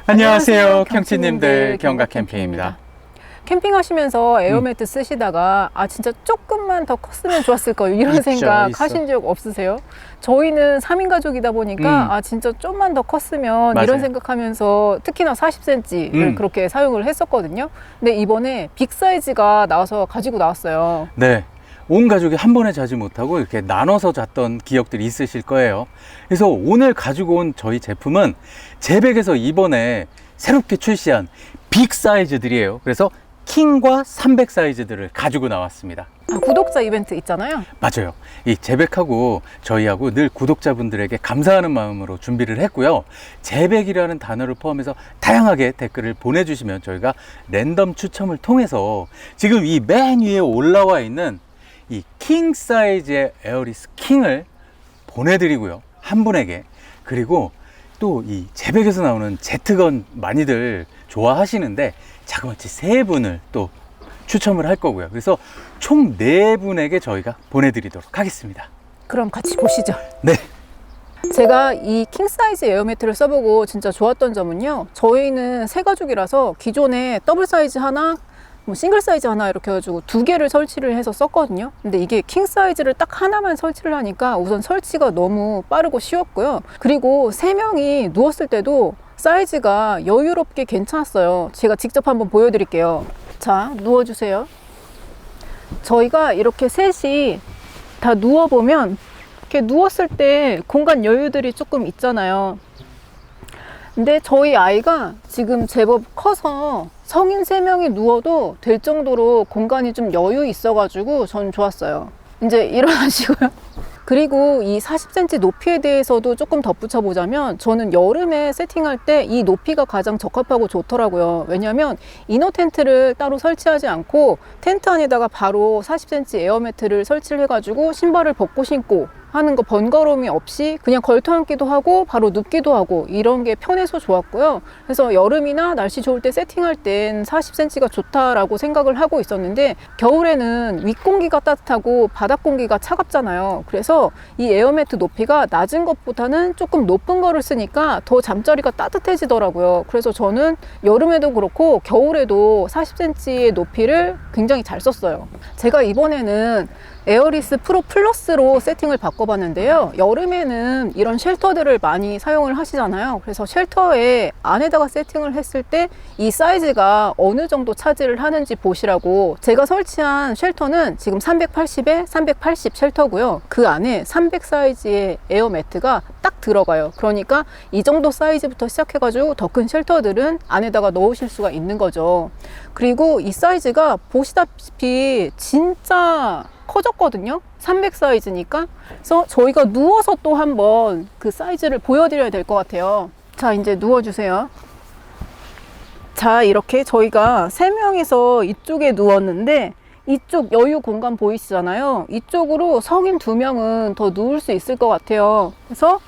안녕하세요, 경치님들. 경각 캠핑입니다. 캠핑하시면서 에어매트 쓰시다가 진짜 조금만 더 컸으면 좋았을 거 이런 생각 하신 적 없으세요? 저희는 3인 가족이다 보니까 진짜 좀만 더 컸으면 맞아요. 이런 생각하면서 특히나 40cm를 그렇게 사용을 했었거든요. 근데 이번에 빅 사이즈가 나와서 가지고 나왔어요. 네, 온 가족이 한 번에 자지 못하고 이렇게 나눠서 잤던 기억들이 있으실 거예요. 그래서 오늘 가지고 온 저희 제품은 제백에서 이번에 새롭게 출시한 빅 사이즈들이에요. 그래서 킹과 300 사이즈들을 가지고 나왔습니다. 구독자 이벤트 있잖아요. 맞아요. 이 제백하고 저희하고 늘 구독자분들에게 감사하는 마음으로 준비를 했고요. 제백이라는 단어를 포함해서 다양하게 댓글을 보내주시면 저희가 랜덤 추첨을 통해서 지금 이 맨 위에 올라와 있는 이 킹 사이즈의 에어리스 킹을 보내드리고요. 한 분에게. 그리고 또 이 제백에서 나오는 제트건 많이들 좋아하시는데 자그마치 3분을 또 추첨을 할 거고요. 그래서 총 4분에게 저희가 보내드리도록 하겠습니다. 그럼 같이 보시죠. 네. 제가 이 킹 사이즈 에어매트를 써보고 진짜 좋았던 점은요, 저희는 세 가족이라서 기존에 더블 사이즈 하나, 싱글 사이즈 하나 이렇게 해가지고 2개를 설치를 해서 썼거든요. 근데 이게 킹 사이즈를 딱 하나만 설치를 하니까 우선 설치가 너무 빠르고 쉬웠고요. 그리고 3명이 누웠을 때도 사이즈가 여유롭게 괜찮았어요. 제가 직접 한번 보여드릴게요. 자, 누워주세요. 저희가 이렇게 셋이 다 누워보면 이렇게 누웠을 때 공간 여유들이 조금 있잖아요. 근데 저희 아이가 지금 제법 커서 성인 3명이 누워도 될 정도로 공간이 좀 여유 있어가지고 전 좋았어요. 이제 일어나시고요. 그리고 이 40cm 높이에 대해서도 조금 덧붙여 보자면, 저는 여름에 세팅할 때 이 높이가 가장 적합하고 좋더라고요. 왜냐하면 이너 텐트를 따로 설치하지 않고 텐트 안에다가 바로 40cm 에어매트를 설치를 해가지고 신발을 벗고 신고 하는 거 번거로움이 없이 그냥 걸터 앉기도 하고 바로 눕기도 하고 이런 게 편해서 좋았고요. 그래서 여름이나 날씨 좋을 때 세팅할 땐 40cm가 좋다라고 생각을 하고 있었는데, 겨울에는 윗공기가 따뜻하고 바닥 공기가 차갑잖아요. 그래서 이 에어매트 높이가 낮은 것보다는 조금 높은 거를 쓰니까 더 잠자리가 따뜻해지더라고요. 그래서 저는 여름에도 그렇고 겨울에도 40cm의 높이를 굉장히 잘 썼어요. 제가 이번에는 에어리스 프로 플러스로 세팅을 바꿔봤는데요. 여름에는 이런 쉘터들을 많이 사용을 하시잖아요. 그래서 쉘터에 안에다가 세팅을 했을 때 이 사이즈가 어느 정도 차지를 하는지 보시라고 제가 설치한 쉘터는 지금 380에 380 쉘터고요. 그 안에 300 사이즈의 에어매트가 딱 들어가요. 그러니까 이 정도 사이즈부터 시작해가지고 더 큰 쉘터들은 안에다가 넣으실 수가 있는 거죠. 그리고 이 사이즈가 보시다시피 진짜 커졌거든요. 300 사이즈니까. 그래서 저희가 누워서 또 한번 그 사이즈를 보여드려야 될 것 같아요. 자, 이제 누워주세요. 자, 이렇게 저희가 3명이서 이쪽에 누웠는데 이쪽 여유 공간 보이시잖아요. 이쪽으로 성인 2명은 더 누울 수 있을 것 같아요. 그래서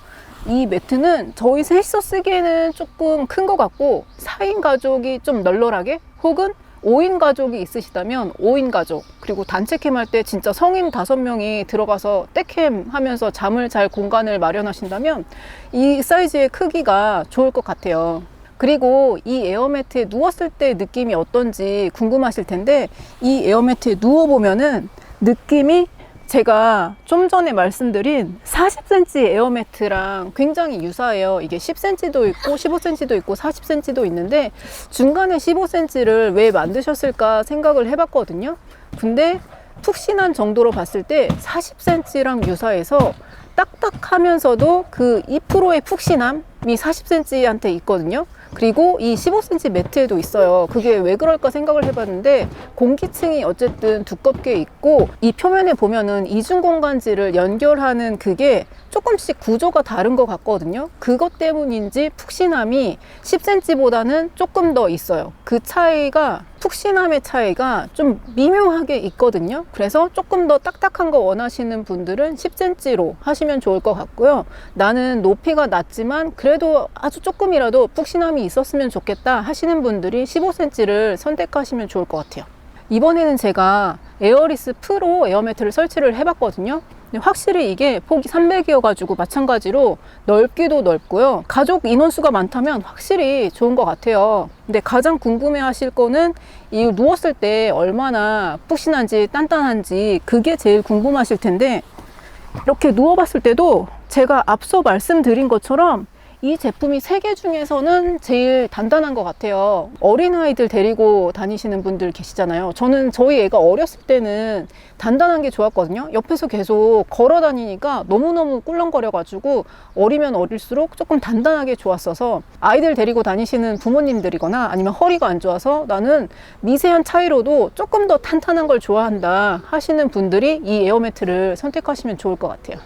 이 매트는 저희 셋이서 쓰기에는 조금 큰 것 같고, 4인 가족이 좀 널널하게, 혹은 5인 가족이 있으시다면 5인 가족, 그리고 단체 캠 할 때 진짜 성인 5명이 들어가서 떼캠 하면서 잠을 잘 공간을 마련하신다면 이 사이즈의 크기가 좋을 것 같아요. 그리고 이 에어매트에 누웠을 때 느낌이 어떤지 궁금하실 텐데, 이 에어매트에 누워보면은 느낌이 제가 좀 전에 말씀드린 40cm 에어매트랑 굉장히 유사해요. 이게 10cm도 있고 15cm도 있고 40cm도 있는데 중간에 15cm를 왜 만드셨을까 생각을 해봤거든요. 근데 푹신한 정도로 봤을 때 40cm랑 유사해서 딱딱하면서도 그 2%의 푹신함이 40cm한테 있거든요. 그리고 이 15cm 매트에도 있어요. 그게 왜 그럴까 생각을 해봤는데, 공기층이 어쨌든 두껍게 있고 이 표면에 보면은 이중공간지를 연결하는 그게 조금씩 구조가 다른 것 같거든요. 그것 때문인지 푹신함이 10cm보다는 조금 더 있어요. 그 차이가, 푹신함의 차이가 좀 미묘하게 있거든요. 그래서 조금 더 딱딱한 거 원하시는 분들은 10cm로 하시면 좋을 것 같고요. 나는 높이가 낮지만 그래도 아주 조금이라도 푹신함이 있었으면 좋겠다 하시는 분들이 15cm를 선택하시면 좋을 것 같아요. 이번에는 제가 에어리스 프로 에어매트를 설치를 해봤거든요. 근데 확실히 이게 폭이 300이어가지고 마찬가지로 넓기도 넓고요. 가족 인원수가 많다면 확실히 좋은 것 같아요. 근데 가장 궁금해 하실 거는 이 누웠을 때 얼마나 푹신한지 단단한지 그게 제일 궁금하실 텐데, 이렇게 누워봤을 때도 제가 앞서 말씀드린 것처럼 이 제품이 세 개 중에서는 제일 단단한 것 같아요. 어린아이들 데리고 다니시는 분들 계시잖아요. 저는 저희 애가 어렸을 때는 단단한 게 좋았거든요. 옆에서 계속 걸어 다니니까 너무너무 꿀렁거려가지고 어리면 어릴수록 조금 단단하게 좋았어서, 아이들 데리고 다니시는 부모님들이거나 아니면 허리가 안 좋아서 나는 미세한 차이로도 조금 더 탄탄한 걸 좋아한다 하시는 분들이 이 에어매트를 선택하시면 좋을 것 같아요.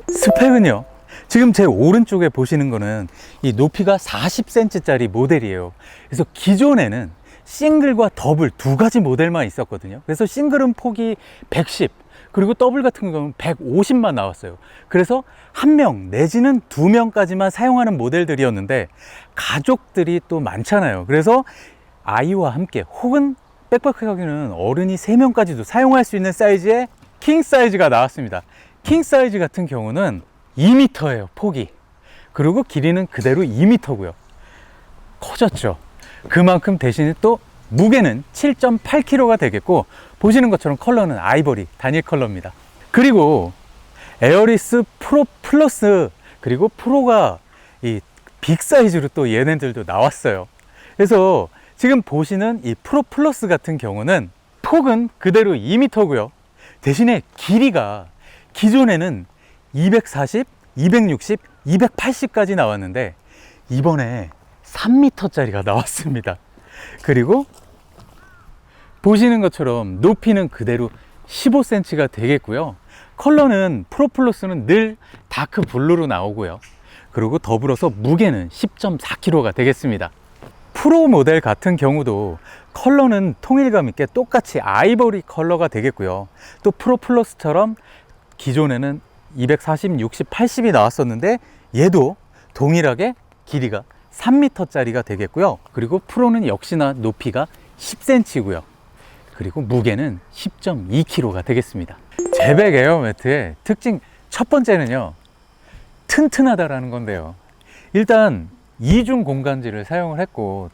스펙은요, 지금 제 오른쪽에 보시는 거는 이 높이가 40cm 짜리 모델이에요. 그래서 기존에는 싱글과 더블 두 가지 모델만 있었거든요. 그래서 싱글은 폭이 110, 그리고 더블 같은 경우는 150만 나왔어요. 그래서 한 명 내지는 두 명까지만 사용하는 모델들이었는데, 가족들이 또 많잖아요. 그래서 아이와 함께 혹은 빽빽하게는 어른이 3명까지도 사용할 수 있는 사이즈의 킹 사이즈가 나왔습니다. 킹 사이즈 같은 경우는 2m예요, 폭이. 그리고 길이는 그대로 2m고요. 커졌죠. 그만큼 대신에 또 무게는 7.8kg가 되겠고, 보시는 것처럼 컬러는 아이보리 단일 컬러입니다. 그리고 에어리스 프로 플러스, 그리고 프로가 이 빅 사이즈로 또 얘네들도 나왔어요. 그래서 지금 보시는 이 프로 플러스 같은 경우는 폭은 그대로 2m고요. 대신에 길이가 기존에는 240, 260, 280까지 나왔는데 이번에 3m짜리가 나왔습니다. 그리고 보시는 것처럼 높이는 그대로 15cm가 되겠고요. 컬러는 프로플러스는 늘 다크 블루로 나오고요. 그리고 더불어서 무게는 10.4kg가 되겠습니다. 프로 모델 같은 경우도 컬러는 통일감 있게 똑같이 아이보리 컬러가 되겠고요. 또 프로플러스처럼 기존에는 240, 60, 80이 나왔었는데 얘도 동일하게 길이가 3m짜리가 되겠고요. 그리고 프로는 역시나 높이가 10cm고요. 그리고 무게는 10.2kg가 되겠습니다. 제백 에어매트의 특징 첫 번째는요, 튼튼하다라는 건데요. 일단 이중 공간지를 사용을 했고,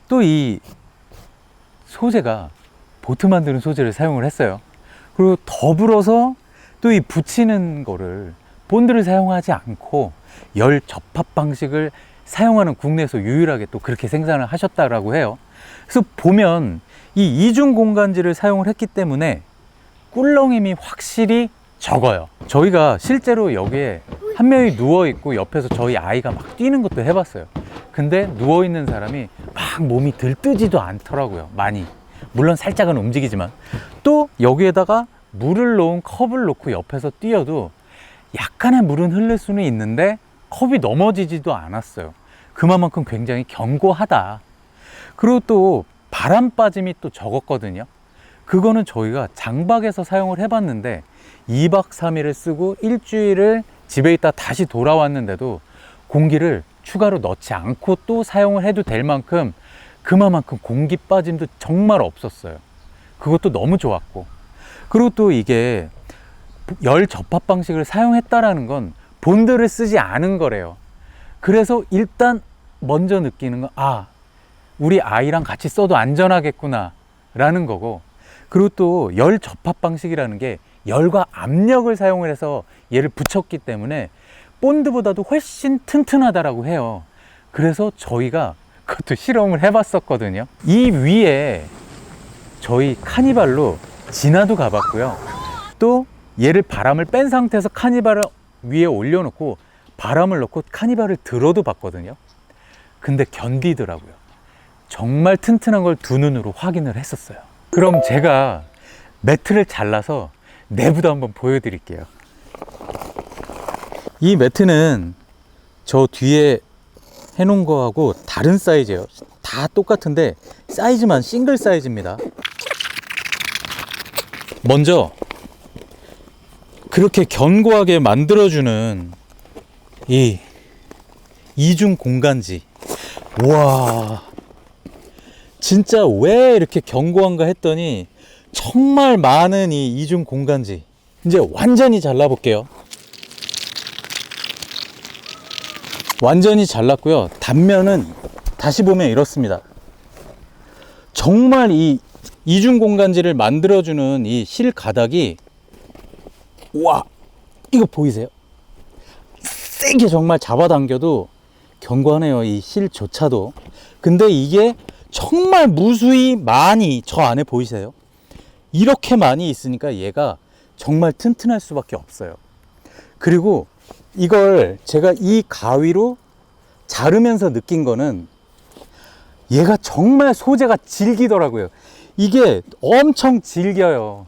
또 이 소재가 보트 만드는 소재를 사용을 했어요. 그리고 더불어서 또 이 붙이는 거를 본드를 사용하지 않고 열 접합 방식을 사용하는 국내에서 유일하게 또 그렇게 생산을 하셨다라고 해요. 그래서 보면 이 이중 공간지를 사용을 했기 때문에 꿀렁임이 확실히 적어요. 저희가 실제로 여기에 한 명이 누워 있고 옆에서 저희 아이가 막 뛰는 것도 해봤어요. 근데 누워 있는 사람이 막 몸이 들뜨지도 않더라고요. 많이. 물론 살짝은 움직이지만, 또 여기에다가 물을 놓은 컵을 놓고 옆에서 뛰어도 약간의 물은 흐를 수는 있는데 컵이 넘어지지도 않았어요. 그만큼 굉장히 견고하다. 그리고 또 바람 빠짐이 또 적었거든요. 그거는 저희가 장박에서 사용을 해봤는데 2박 3일을 쓰고 일주일을 집에 있다 다시 돌아왔는데도 공기를 추가로 넣지 않고 또 사용을 해도 될 만큼 그만큼 공기 빠짐도 정말 없었어요. 그것도 너무 좋았고, 그리고 또 이게 열 접합 방식을 사용했다라는 건 본드를 쓰지 않은 거래요. 그래서 일단 먼저 느끼는 건, 아, 우리 아이랑 같이 써도 안전하겠구나 라는 거고, 그리고 또 열 접합 방식이라는 게 열과 압력을 사용을 해서 얘를 붙였기 때문에 본드보다도 훨씬 튼튼하다라고 해요. 그래서 저희가 그것도 실험을 해봤었거든요. 이 위에 저희 카니발로 진화도 가봤고요. 또 얘를 바람을 뺀 상태에서 카니발을 위에 올려놓고 바람을 넣고 카니발을 들어도 봤거든요. 근데 견디더라고요. 정말 튼튼한 걸 두 눈으로 확인을 했었어요. 그럼 제가 매트를 잘라서 내부도 한번 보여드릴게요. 이 매트는 저 뒤에 해놓은 거하고 다른 사이즈예요. 다 똑같은데 사이즈만 싱글 사이즈입니다. 먼저 그렇게 견고하게 만들어주는 이 이중 공간지. 와, 진짜 왜 이렇게 견고한가 했더니 정말 많은 이 이중 공간지, 이제 완전히 잘라 볼게요. 완전히 잘랐고요. 단면은 다시 보면 이렇습니다. 정말 이 이중 공간지를 만들어주는 이 실 가닥이, 와, 이거 보이세요? 세게 정말 잡아당겨도 견고하네요, 이 실조차도. 근데 이게 정말 무수히 많이 저 안에 보이세요? 이렇게 많이 있으니까 얘가 정말 튼튼할 수밖에 없어요. 그리고 이걸 제가 이 가위로 자르면서 느낀 거는 얘가 정말 소재가 질기더라고요. 이게 엄청 질겨요.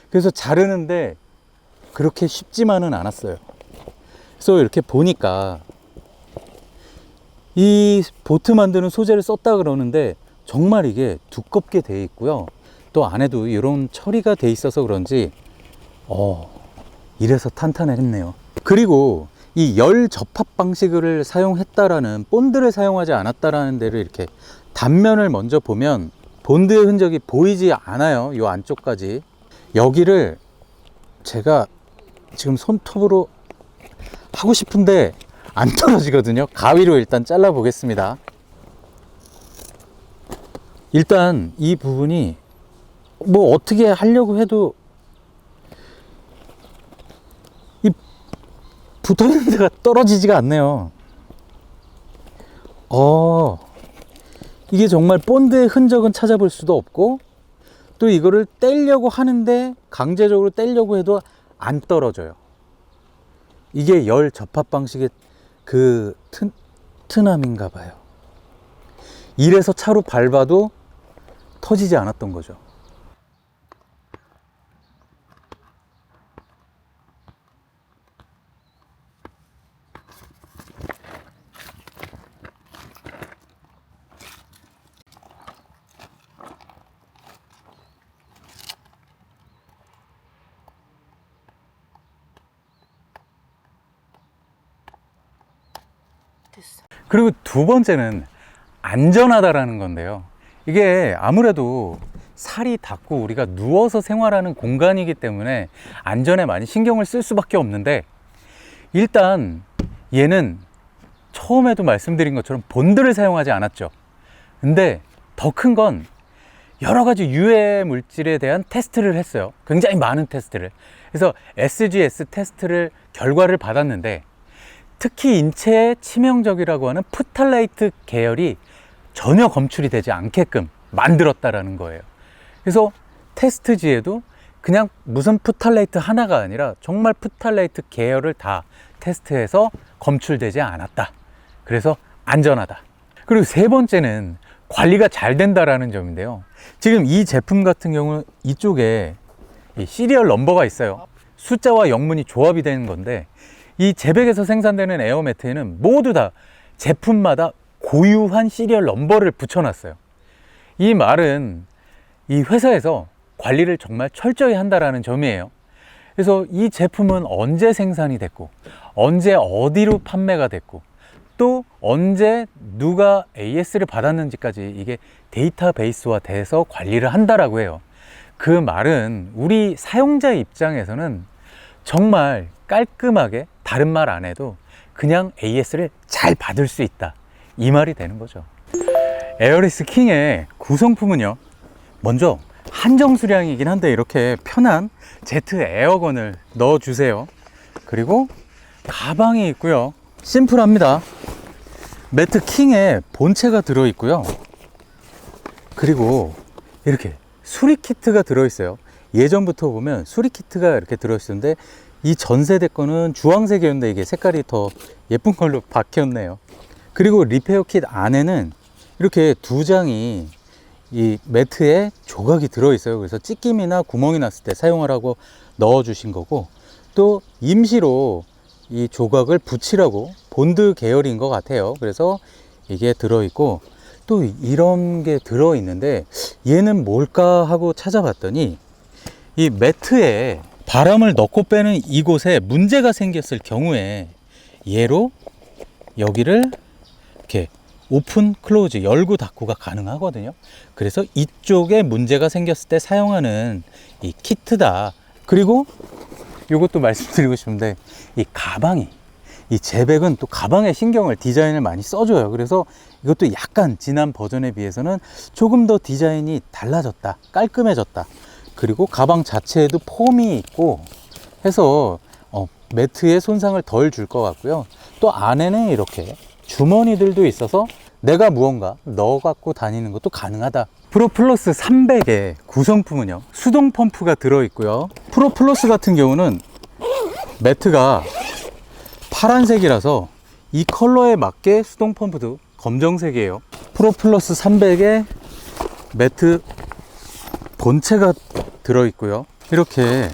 그래서 자르는데 그렇게 쉽지만은 않았어요. 그래서 이렇게 보니까 이 보트 만드는 소재를 썼다 그러는데 정말 이게 두껍게 돼 있고요. 또 안에도 이런 처리가 돼 있어서 그런지 이래서 탄탄했네요. 그리고 이 열 접합 방식을 사용했다라는, 본드를 사용하지 않았다라는 데를 이렇게 단면을 먼저 보면 본드의 흔적이 보이지 않아요. 이 안쪽까지. 여기를 제가 지금 손톱으로 하고 싶은데 안 떨어지거든요. 가위로 일단 잘라 보겠습니다. 일단 이 부분이 뭐 어떻게 하려고 해도 이 붙어있는 데가 떨어지지가 않네요. 이게 정말 본드의 흔적은 찾아볼 수도 없고, 또 이거를 떼려고 하는데 강제적으로 떼려고 해도 안 떨어져요. 이게 열 접합 방식의 그 튼튼함인가 봐요. 이래서 차로 밟아도 터지지 않았던 거죠. 됐어. 그리고 두 번째는 안전하다라는 건데요. 이게 아무래도 살이 닿고 우리가 누워서 생활하는 공간이기 때문에 안전에 많이 신경을 쓸 수밖에 없는데, 일단 얘는 처음에도 말씀드린 것처럼 본드를 사용하지 않았죠. 근데 더 큰 건 여러 가지 유해 물질에 대한 테스트를 했어요. 굉장히 많은 테스트를. 그래서 SGS 테스트를 결과를 받았는데, 특히 인체에 치명적이라고 하는 프탈레이트 계열이 전혀 검출이 되지 않게끔 만들었다라는 거예요. 그래서 테스트지에도 그냥 무슨 프탈레이트 하나가 아니라 정말 프탈레이트 계열을 다 테스트해서 검출되지 않았다. 그래서 안전하다. 그리고 세 번째는 관리가 잘 된다라는 점인데요. 지금 이 제품 같은 경우는 이쪽에 이 시리얼 넘버가 있어요. 숫자와 영문이 조합이 되는 건데, 이 제백에서 생산되는 에어매트에는 모두 다 제품마다 고유한 시리얼 넘버를 붙여놨어요. 이 말은 이 회사에서 관리를 정말 철저히 한다라는 점이에요. 그래서 이 제품은 언제 생산이 됐고, 언제 어디로 판매가 됐고, 또 언제 누가 AS를 받았는지까지 이게 데이터베이스화 돼서 관리를 한다라고 해요. 그 말은 우리 사용자 입장에서는 정말 깔끔하게, 다른 말 안 해도 그냥 AS를 잘 받을 수 있다, 이 말이 되는 거죠. 에어리스 킹의 구성품은요, 먼저 한정 수량이긴 한데 이렇게 편한 제트 에어건을 넣어 주세요. 그리고 가방이 있고요. 심플합니다. 매트 킹의 본체가 들어 있고요. 그리고 이렇게 수리 키트가 들어 있어요. 예전부터 보면 수리 키트가 이렇게 들어 있었는데, 이 전세대 거는 주황색이었는데 이게 색깔이 더 예쁜 걸로 바뀌었네요. 그리고 리페어 킷 안에는 이렇게 두 장이 이 매트에 조각이 들어 있어요. 그래서 찢김이나 구멍이 났을 때 사용하라고 넣어 주신 거고, 또 임시로 이 조각을 붙이라고, 본드 계열인 것 같아요. 그래서 이게 들어 있고, 또 이런 게 들어 있는데 얘는 뭘까 하고 찾아봤더니, 이 매트에 바람을 넣고 빼는 이곳에 문제가 생겼을 경우에 얘로 여기를 이렇게 오픈 클로즈, 열고 닫고가 가능하거든요. 그래서 이쪽에 문제가 생겼을 때 사용하는 이 키트다 그리고 이것도 말씀드리고 싶은데, 이 가방이, 이 제백은 또 가방에 신경을, 디자인을 많이 써줘요. 그래서 이것도 약간 지난 버전에 비해서는 조금 더 디자인이 달라졌다, 깔끔해졌다. 그리고 가방 자체에도 폼이 있고 해서 매트에 손상을 덜 줄 것 같고요. 또 안에는 이렇게 주머니들도 있어서 내가 무언가 넣어 갖고 다니는 것도 가능하다. 프로 플러스 300의 구성품은요, 수동 펌프가 들어 있고요. 프로 플러스 같은 경우는 매트가 파란색이라서 이 컬러에 맞게 수동 펌프도 검정색이에요. 프로 플러스 300의 매트 본체가 들어 있고요. 이렇게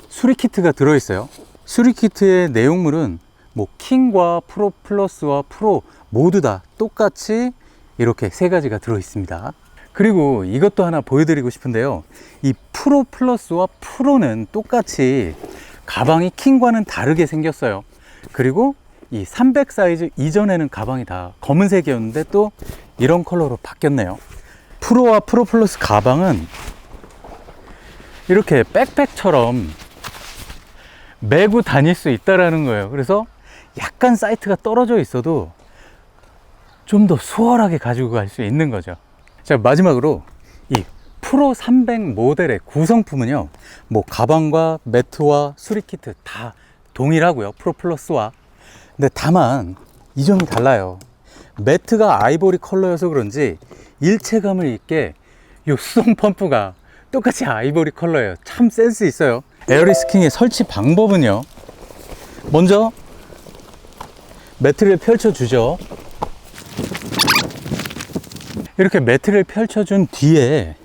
수리 키트가 들어 있어요. 수리 키트의 내용물은 뭐 킹과 프로 플러스와 프로 모두 다 똑같이 이렇게 세 가지가 들어 있습니다. 그리고 이것도 하나 보여드리고 싶은데요, 이 프로 플러스와 프로는 똑같이 가방이 킹과는 다르게 생겼어요. 그리고 이 300 사이즈 이전에는 가방이 다 검은색이었는데 또 이런 컬러로 바뀌었네요. 프로와 프로 플러스 가방은 이렇게 백팩처럼 메고 다닐 수 있다라는 거예요. 그래서 약간 사이트가 떨어져 있어도 좀 더 수월하게 가지고 갈 수 있는 거죠. 자, 마지막으로 이 프로 300 모델의 구성품은요, 뭐 가방과 매트와 수리키트 다 동일하고요, 프로 플러스와. 근데 다만 이 점이 달라요. 매트가 아이보리 컬러여서 그런지 일체감을 있게 이 수동 펌프가 똑같이 아이보리 컬러예요. 참 센스 있어요. 에어리스킹의 설치 방법은요, 먼저 매트를 펼쳐주죠. 이렇게 매트를 펼쳐준 뒤에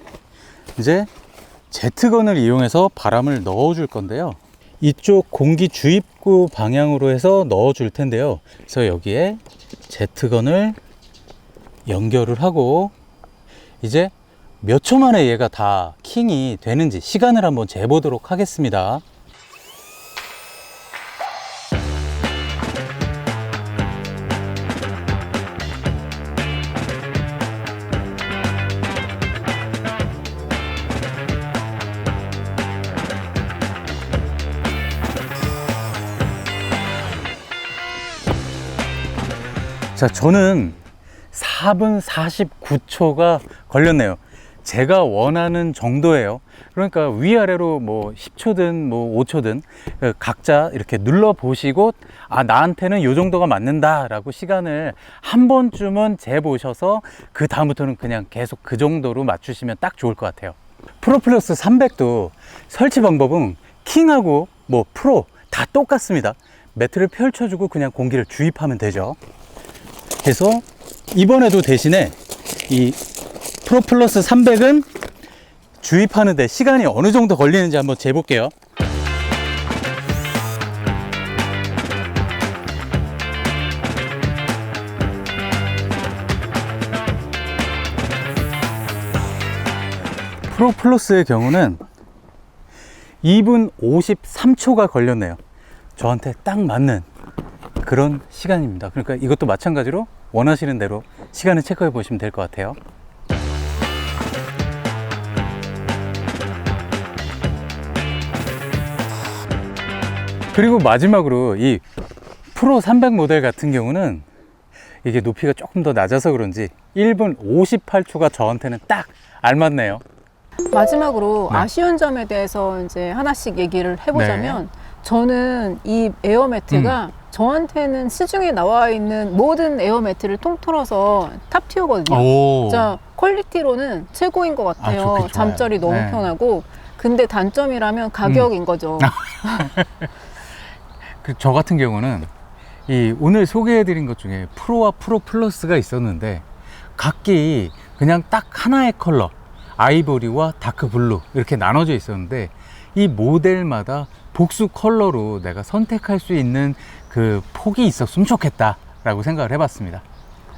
이제 제트건을 이용해서 바람을 넣어 줄 건데요, 이쪽 공기 주입구 방향으로 해서 넣어 줄 텐데요, 그래서 여기에 제트건을 연결을 하고 이제 몇 초 만에 얘가 다 킹이 되는지 시간을 한번 재보도록 하겠습니다. 자, 저는 4분 49초가 걸렸네요. 제가 원하는 정도예요. 그러니까 위아래로 뭐 10초든 뭐 5초든 각자 이렇게 눌러 보시고, 아, 나한테는 이 정도가 맞는다 라고 시간을 한 번쯤은 재보셔서 그 다음부터는 그냥 계속 그 정도로 맞추시면 딱 좋을 것 같아요. 프로 플러스 300도 설치 방법은 킹하고 뭐 프로 다 똑같습니다. 매트를 펼쳐주고 그냥 공기를 주입하면 되죠. 그래서 이번에도 대신에 이 프로 플러스 300은 주입하는데 시간이 어느 정도 걸리는지 한번 재볼게요. 프로 플러스의 경우는 2분 53초가 걸렸네요. 저한테 딱 맞는 그런 시간입니다. 그러니까 이것도 마찬가지로 원하시는 대로 시간을 체크해 보시면 될 것 같아요. 그리고 마지막으로 이 프로 300 모델 같은 경우는 이게 높이가 조금 더 낮아서 그런지 1분 58초가 저한테는 딱 알맞네요. 마지막으로 네. 아쉬운 점에 대해서 이제 하나씩 얘기를 해보자면, 저는 이 에어매트가 저한테는 시중에 나와 있는 모든 에어매트를 통틀어서 탑티어거든요. 진짜 퀄리티로는 최고인 것 같아요. 좋긴 좋아요. 잠자리 너무 네. 편하고. 근데 단점이라면 가격인 거죠. 저 같은 경우는 이 오늘 소개해드린 것 중에 프로와 프로 플러스가 있었는데 각기 그냥 딱 하나의 컬러, 아이보리와 다크 블루 이렇게 나눠져 있었는데, 이 모델마다 복수 컬러로 내가 선택할 수 있는 그 폭이 있었으면 좋겠다 라고 생각을 해봤습니다.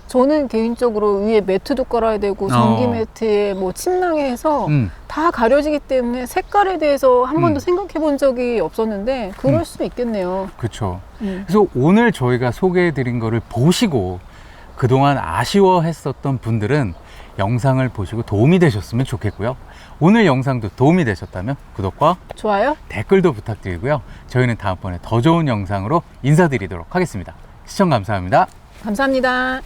저는 개인적으로 위에 매트도 깔아야 되고 전기 매트에 뭐 침낭에 해서 다 가려지기 때문에 색깔에 대해서 한 번도 생각해 본 적이 없었는데 그럴 수도 있겠네요. 그렇죠. 그래서 오늘 저희가 소개해 드린 거를 보시고 그동안 아쉬워했었던 분들은 영상을 보시고 도움이 되셨으면 좋겠고요. 오늘 영상도 도움이 되셨다면 구독과 좋아요. 댓글도 부탁드리고요. 저희는 다음번에 더 좋은 영상으로 인사드리도록 하겠습니다. 시청 감사합니다. 감사합니다.